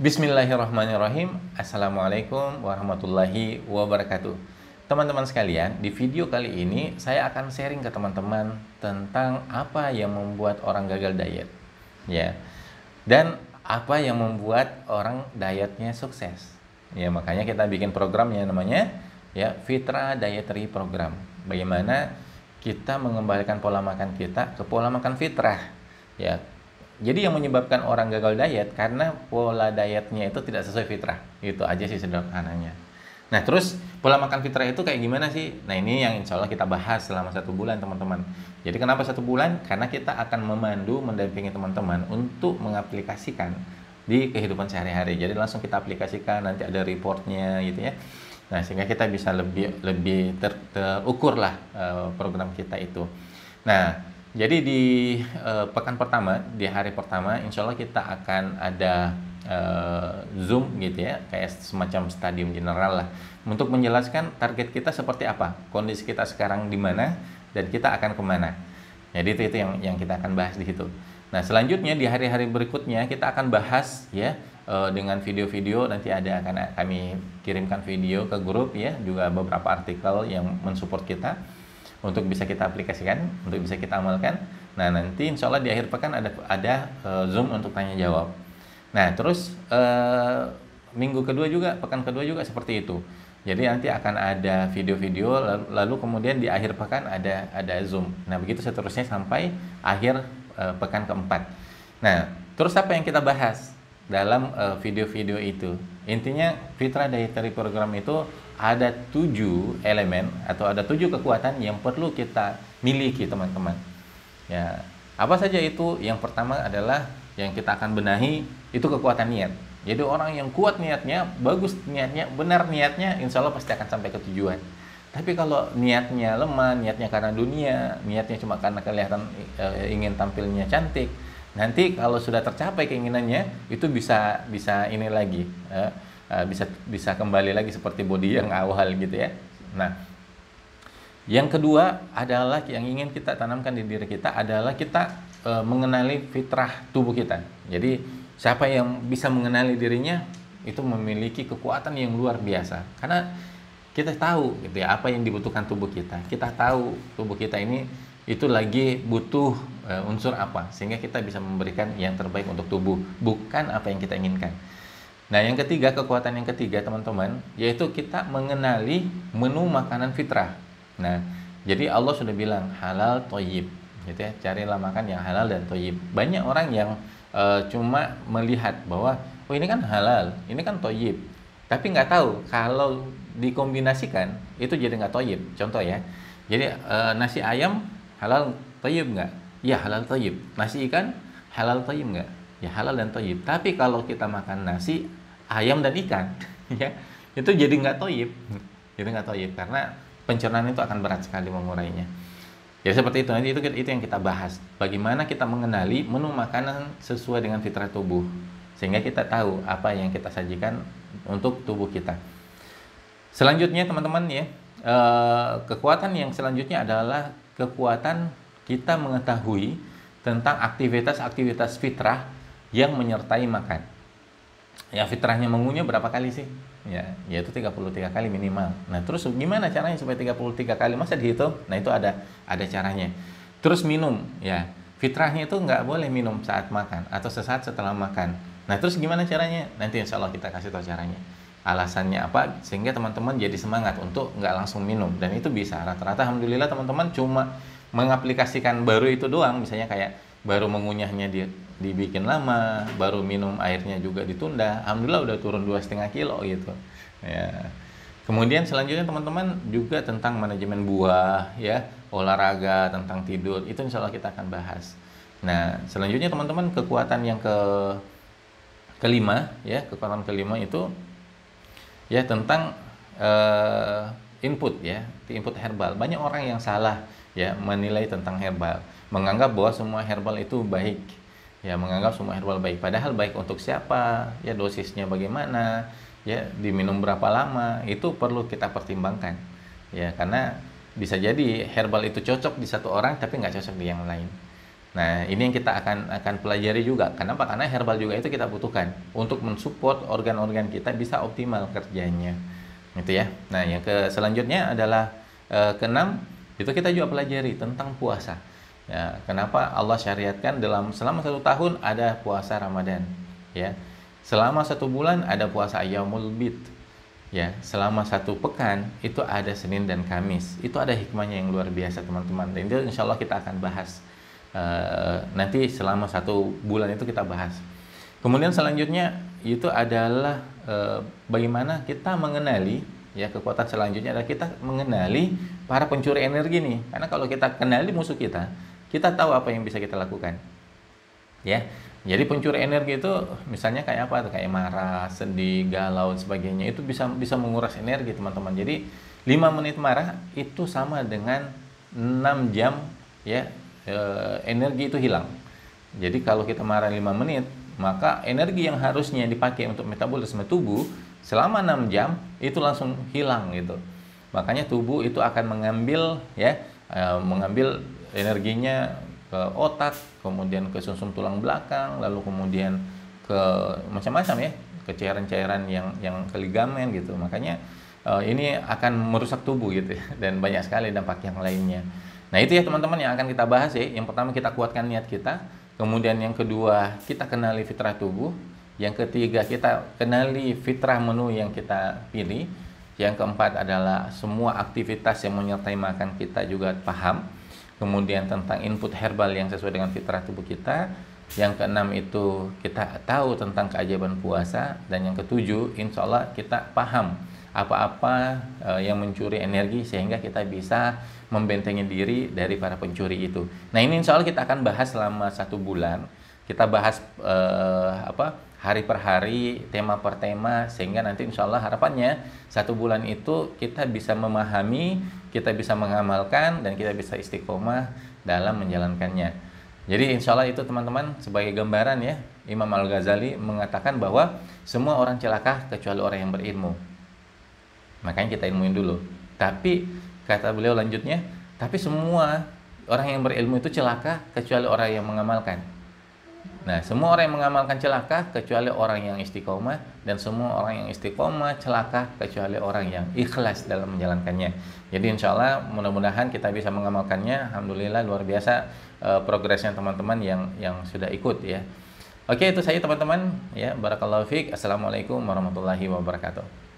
Bismillahirrahmanirrahim. Assalamualaikum warahmatullahi wabarakatuh. Teman-teman sekalian, di video kali ini saya akan sharing ke teman-teman tentang apa yang membuat orang gagal diet, ya. Dan apa yang membuat orang dietnya sukses. Ya, makanya kita bikin program yang namanya ya Fitra Dietary Program. Bagaimana kita mengembalikan pola makan kita ke pola makan fitrah, ya. Jadi yang menyebabkan orang gagal diet karena pola dietnya itu tidak sesuai fitrah. Itu aja sih sederhananya. Nah, terus pola makan fitrah itu kayak gimana sih? Nah, ini yang insya Allah kita bahas selama 1 bulan, teman-teman. Jadi kenapa 1 bulan? Karena kita akan memandu, mendampingi teman-teman untuk mengaplikasikan di kehidupan sehari-hari. Jadi langsung kita aplikasikan, nanti ada reportnya gitu ya. Nah, sehingga kita bisa lebih terukur lah program kita itu. Nah, jadi di pekan pertama, di hari pertama, insya Allah kita akan ada Zoom gitu ya, kayak semacam stadium general lah, untuk menjelaskan target kita seperti apa, kondisi kita sekarang di mana, dan kita akan kemana. Jadi itu yang kita akan bahas di situ. Nah, selanjutnya di hari-hari berikutnya kita akan bahas ya dengan video-video, nanti akan kami kirimkan video ke grup ya, juga beberapa artikel yang mensupport kita untuk bisa kita aplikasikan, untuk bisa kita amalkan. Nah, nanti insya Allah di akhir pekan ada Zoom untuk tanya jawab. Nah, terus minggu kedua juga, pekan kedua juga seperti itu. Jadi nanti akan ada video-video, lalu kemudian di akhir pekan ada Zoom. Nah, begitu seterusnya sampai akhir pekan keempat. Nah, terus apa yang kita bahas dalam video-video itu? Intinya Fitra Dietary Program itu ada 7 elemen atau ada 7 kekuatan yang perlu kita miliki, teman-teman. Ya, apa saja itu? Yang pertama adalah yang kita akan benahi itu kekuatan niat. Jadi orang yang kuat niatnya, bagus niatnya, benar niatnya, insya Allah pasti akan sampai ke tujuan. Tapi kalau niatnya lemah, niatnya karena dunia, niatnya cuma karena kelihatan ingin tampilnya cantik, nanti kalau sudah tercapai keinginannya itu bisa ini lagi. Bisa kembali lagi seperti body yang awal gitu ya. Nah, yang kedua adalah yang ingin kita tanamkan di diri kita adalah kita mengenali fitrah tubuh kita. Jadi siapa yang bisa mengenali dirinya itu memiliki kekuatan yang luar biasa. Karena kita tahu gitu ya apa yang dibutuhkan tubuh kita. Kita tahu tubuh kita ini itu lagi butuh unsur apa, sehingga kita bisa memberikan yang terbaik untuk tubuh, bukan apa yang kita inginkan. Nah, yang ketiga, kekuatan yang ketiga, teman-teman, yaitu kita mengenali menu makanan fitrah. Nah, jadi Allah sudah bilang halal thayyib, gitu ya, carilah makan yang halal dan thayyib. Banyak orang yang cuma melihat bahwa oh ini kan halal, ini kan thayyib, tapi nggak tahu kalau dikombinasikan itu jadi nggak thayyib. Contoh ya, jadi nasi ayam halal thayyib nggak? Ya halal thayyib. Nasi ikan halal thayyib nggak? Ya halal dan thayyib. Tapi kalau kita makan nasi, ayam dan ikan, ya itu jadi nggak thayyib, karena pencernaan itu akan berat sekali mengurainya. Jadi seperti itu, nanti itu yang kita bahas. Bagaimana kita mengenali menu makanan sesuai dengan fitrah tubuh, sehingga kita tahu apa yang kita sajikan untuk tubuh kita. Selanjutnya, teman-teman ya, kekuatan yang selanjutnya adalah kekuatan kita mengetahui tentang aktivitas-aktivitas fitrah yang menyertai makan. Ya, fitrahnya mengunyah berapa kali sih? Ya, yaitu 33 kali minimal. Nah, terus gimana caranya supaya 33 kali? Masa dihitung? Nah, itu ada caranya. Terus minum, ya. Fitrahnya itu nggak boleh minum saat makan atau sesaat setelah makan. Nah, terus gimana caranya? Nanti insya Allah kita kasih tahu caranya. Alasannya apa? Sehingga teman-teman jadi semangat untuk nggak langsung minum. Dan itu bisa. Rata-rata alhamdulillah teman-teman cuma mengaplikasikan baru itu doang. Misalnya kayak baru mengunyahnya dibikin lama, baru minum airnya juga ditunda, alhamdulillah udah turun 2,5 kilo gitu ya. Kemudian selanjutnya teman-teman juga tentang manajemen buah ya, olahraga, tentang tidur, itu insya Allah kita akan bahas. Nah, selanjutnya teman-teman kekuatan yang kelima ya, kekuatan kelima itu ya tentang input ya, input herbal. Banyak orang yang salah ya menilai tentang herbal, menganggap bahwa semua herbal itu baik. Ya, menganggap semua herbal baik, padahal baik untuk siapa, ya dosisnya bagaimana, ya diminum berapa lama, itu perlu kita pertimbangkan. Ya, karena bisa jadi herbal itu cocok di satu orang tapi nggak cocok di yang lain. Nah, ini yang kita akan pelajari juga. Kenapa? Karena herbal juga itu kita butuhkan untuk mensupport organ-organ kita bisa optimal kerjanya. Gitu ya. Nah, yang selanjutnya adalah keenam, itu kita juga pelajari tentang puasa. Ya, kenapa Allah syariatkan selama 1 tahun ada puasa Ramadan, ya. Selama 1 bulan ada puasa Ayyamul Bid. Ya, selama 1 pekan itu ada Senin dan Kamis. Itu ada hikmahnya yang luar biasa, teman-teman. Dan itu insya Allah kita akan bahas. Nanti selama 1 bulan itu kita bahas. Kemudian selanjutnya itu adalah bagaimana kita mengenali, ya, kekuatan selanjutnya adalah kita mengenali para pencuri energi nih. Karena kalau kita kenali musuh kita tahu apa yang bisa kita lakukan. Ya. Jadi pencuri energi itu misalnya kayak apa? Kayak marah, sedih, galau, sebagainya. Itu bisa menguras energi, teman-teman. Jadi 5 menit marah itu sama dengan 6 jam, ya, energi itu hilang. Jadi kalau kita marah 5 menit, maka energi yang harusnya dipakai untuk metabolisme tubuh selama 6 jam itu langsung hilang gitu. Makanya tubuh itu akan mengambil, ya, mengambil energinya ke otak, kemudian ke sumsum tulang belakang, lalu kemudian ke macam-macam, ya, ke cairan-cairan yang ke ligamen gitu. Makanya ini akan merusak tubuh gitu ya, dan banyak sekali dampak yang lainnya. Nah, itu ya teman-teman yang akan kita bahas, ya. Yang pertama kita kuatkan niat kita, kemudian yang kedua kita kenali fitrah tubuh, yang ketiga kita kenali fitrah menu yang kita pilih, yang keempat adalah semua aktivitas yang menyertai makan kita juga paham, kemudian tentang input herbal yang sesuai dengan fitrah tubuh kita, yang keenam itu kita tahu tentang keajaiban puasa, dan yang ketujuh insya Allah kita paham apa-apa yang mencuri energi sehingga kita bisa membentengi diri dari para pencuri itu. Nah, ini insya Allah kita akan bahas selama 1 bulan. Kita bahas hari per hari, tema per tema, sehingga nanti insya Allah harapannya 1 bulan itu kita bisa memahami, kita bisa mengamalkan, dan kita bisa istiqomah dalam menjalankannya. Jadi insya Allah itu teman-teman sebagai gambaran, ya. Imam Al-Ghazali mengatakan bahwa semua orang celaka kecuali orang yang berilmu. Makanya kita ilmuin dulu. Tapi kata beliau lanjutnya, tapi semua orang yang berilmu itu celaka kecuali orang yang mengamalkan. Nah, semua orang yang mengamalkan celaka kecuali orang yang istiqomah, dan semua orang yang istiqomah celaka kecuali orang yang ikhlas dalam menjalankannya. Jadi insya Allah mudah-mudahan kita bisa mengamalkannya. Alhamdulillah luar biasa progresnya teman-teman yang sudah ikut, ya. Oke, itu saja teman-teman, ya. Barakallahu fiik. Assalamualaikum warahmatullahi wabarakatuh.